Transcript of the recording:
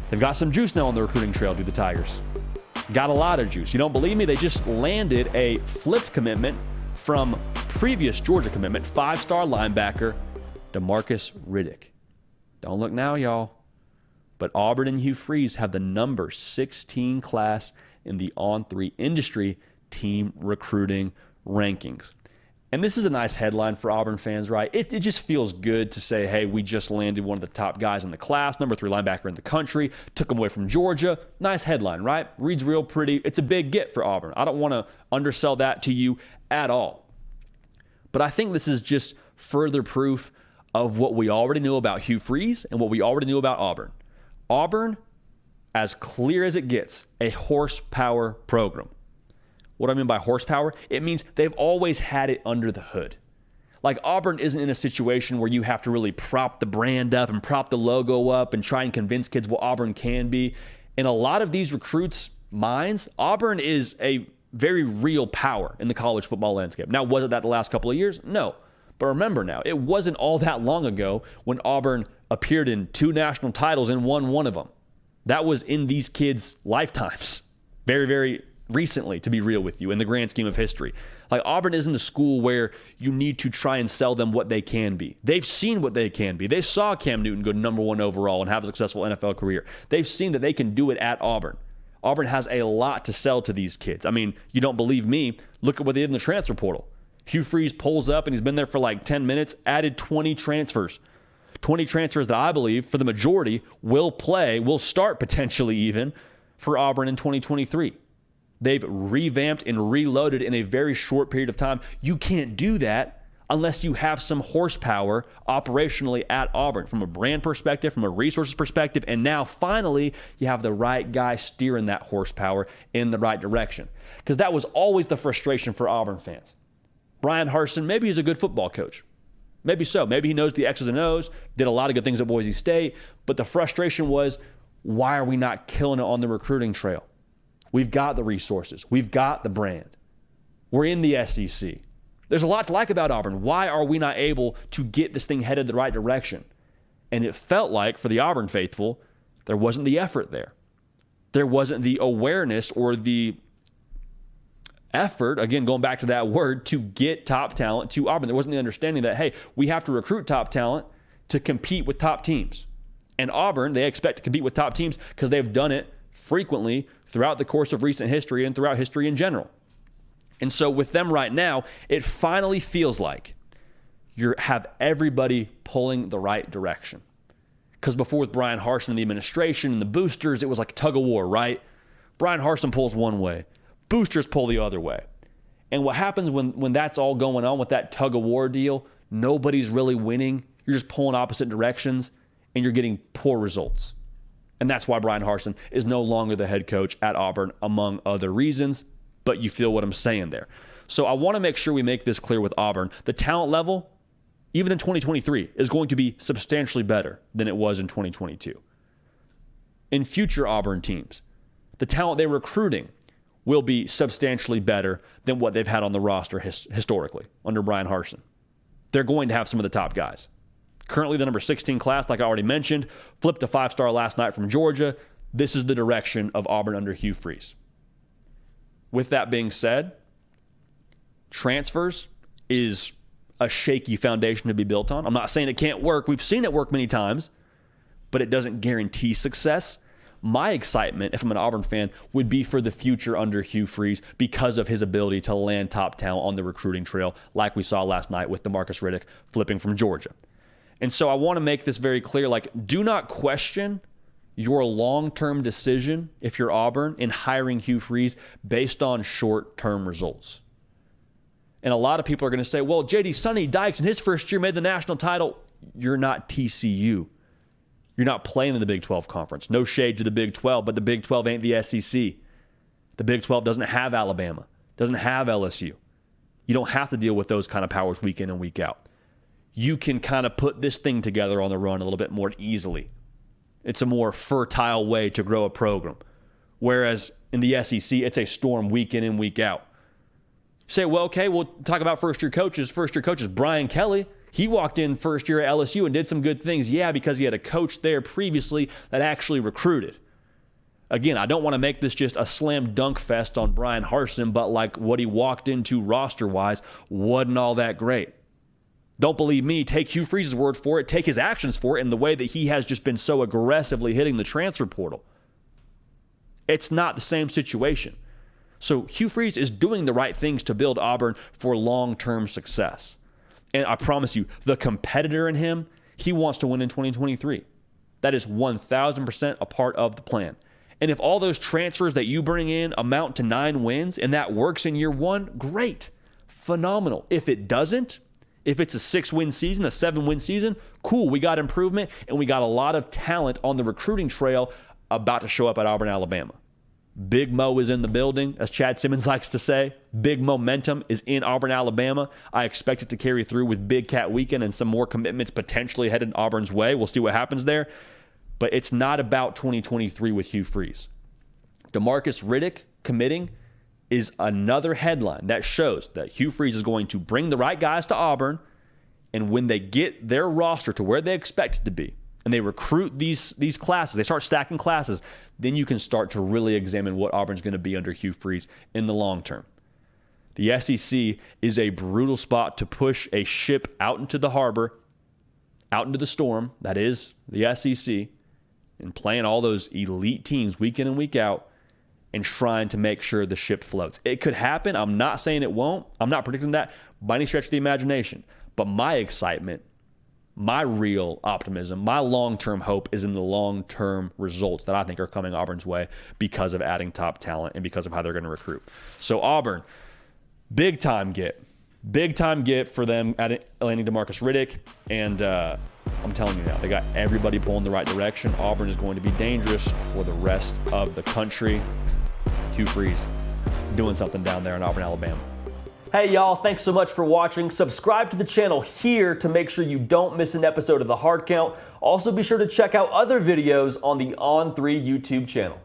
They've got some juice now on the recruiting trail, do the Tigers. Got a lot of juice. You don't believe me? They just landed a flipped commitment from previous Georgia commitment, 5-star linebacker DeMarcus Riddick. Don't look now, y'all. But Auburn and Hugh Freeze have the number 16 class in the On3 industry team recruiting rankings. And this is a nice headline for Auburn fans, right? It just feels good to say, hey, we just landed one of the top guys in the class, number 3 linebacker in the country, took him away from Georgia. Nice headline, right? Reads real pretty. It's a big get for Auburn. I don't want to undersell that to you at all. But I think this is just further proof of what we already knew about Hugh Freeze and what we already knew about Auburn. Auburn, as clear as it gets, a horsepower program. What do I mean by horsepower? It means they've always had it under the hood. Like, Auburn isn't in a situation where you have to really prop the brand up and prop the logo up and try and convince kids what Auburn can be. In a lot of these recruits' minds, Auburn is a very real power in the college football landscape. Now, was it that the last couple of years? No. But remember now, it wasn't all that long ago when Auburn appeared in 2 national titles and won one of them. That was in these kids' lifetimes. Very, very recently, to be real with you, in the grand scheme of history. Like, Auburn isn't a school where you need to try and sell them what they can be. They've seen what they can be. They saw Cam Newton go number 1 overall and have a successful NFL career. They've seen that they can do it at Auburn. Auburn has a lot to sell to these kids. I mean, you don't believe me? Look at what they did in the transfer portal. Hugh Freeze pulls up, and he's been there for like 10 minutes, added 20 transfers. 20 transfers that I believe, for the majority, will start potentially even, for Auburn in 2023. They've revamped and reloaded in a very short period of time. You can't do that unless you have some horsepower operationally at Auburn, from a brand perspective, from a resources perspective, and now finally you have the right guy steering that horsepower in the right direction. Because that was always the frustration for Auburn fans. Brian Harsin, maybe he's a good football coach. Maybe so. Maybe he knows the X's and O's, did a lot of good things at Boise State, but the frustration was, why are we not killing it on the recruiting trail? We've got the resources. We've got the brand. We're in the SEC. There's a lot to like about Auburn. Why are we not able to get this thing headed the right direction? And it felt like, for the Auburn faithful, there wasn't the effort there. There wasn't the awareness or the effort, again, going back to that word, to get top talent to Auburn. There wasn't the understanding that, hey, we have to recruit top talent to compete with top teams. And Auburn, they expect to compete with top teams because they've done it frequently throughout the course of recent history and throughout history in general. And so with them right now, it finally feels like you have everybody pulling the right direction. Because before, with Brian Harsin and the administration and the boosters, it was like a tug of war, right? Brian Harsin pulls one way, boosters pull the other way. And what happens when that's all going on with that tug of war deal, nobody's really winning. You're just pulling opposite directions and you're getting poor results. And that's why Brian Harsin is no longer the head coach at Auburn, among other reasons. But you feel what I'm saying there. So I want to make sure we make this clear with Auburn. The talent level, even in 2023, is going to be substantially better than it was in 2022. In future Auburn teams, the talent they're recruiting will be substantially better than what they've had on the roster historically under Brian Harsin. They're going to have some of the top guys. Currently the number 16 class, like I already mentioned, flipped a 5-star last night from Georgia. This is the direction of Auburn under Hugh Freeze. With that being said, transfers is a shaky foundation to be built on. I'm not saying it can't work. We've seen it work many times, but it doesn't guarantee success. My excitement, if I'm an Auburn fan, would be for the future under Hugh Freeze because of his ability to land top talent on the recruiting trail, like we saw last night with DeMarcus Riddick flipping from Georgia. And so I want to make this very clear, do not question your long-term decision, if you're Auburn, in hiring Hugh Freeze based on short-term results. And a lot of people are going to say, well, J.D. Sonny Dykes in his first year made the national title. You're not TCU. You're not playing in the Big 12 conference. No shade to the Big 12, but the Big 12 ain't the SEC. The Big 12 doesn't have Alabama, doesn't have LSU. You don't have to deal with those kind of powers week in and week out. You can kind of put this thing together on the run a little bit more easily. It's a more fertile way to grow a program. Whereas in the SEC, it's a storm week in and week out. You say, well, okay, we'll talk about first-year coaches. First-year coach is Brian Kelly. He walked in first year at LSU and did some good things. Yeah, because he had a coach there previously that actually recruited. Again, I don't want to make this just a slam dunk fest on Brian Harsin, but like what he walked into roster-wise wasn't all that great. Don't believe me, take Hugh Freeze's word for it, take his actions for it, and the way that he has just been so aggressively hitting the transfer portal. It's not the same situation. So Hugh Freeze is doing the right things to build Auburn for long-term success. And I promise you, the competitor in him, he wants to win in 2023. That is 1,000% a part of the plan. And if all those transfers that you bring in amount to 9 wins and that works in year 1, great, phenomenal. If it doesn't, if it's a 6-win season, a 7-win season, cool, we got improvement and we got a lot of talent on the recruiting trail about to show up at Auburn, Alabama. Big Mo is in the building, as Chad Simmons likes to say. Big momentum is in Auburn, Alabama. I expect it to carry through with Big Cat Weekend and some more commitments potentially headed Auburn's way. We'll see what happens there. But it's not about 2023 with Hugh Freeze. DeMarcus Riddick committing is another headline that shows that Hugh Freeze is going to bring the right guys to Auburn, and when they get their roster to where they expect it to be, and they recruit these classes, they start stacking classes, then you can start to really examine what Auburn's going to be under Hugh Freeze in the long term. The SEC is a brutal spot to push a ship out into the harbor, out into the storm, that is the SEC, and playing all those elite teams week in and week out and trying to make sure the ship floats. It could happen. I'm not saying it won't. I'm not predicting that by any stretch of the imagination. But my excitement, my real optimism, my long-term hope is in the long-term results that I think are coming Auburn's way because of adding top talent and because of how they're going to recruit. So Auburn, big time get for them at landing DeMarcus Riddick. And I'm telling you now, they got everybody pulling the right direction. Auburn is going to be dangerous for the rest of the country. Hugh Freeze doing something down there in Auburn, Alabama. Hey y'all, thanks so much for watching. Subscribe to the channel here to make sure you don't miss an episode of The Hard Count. Also be sure to check out other videos on the On3 YouTube channel.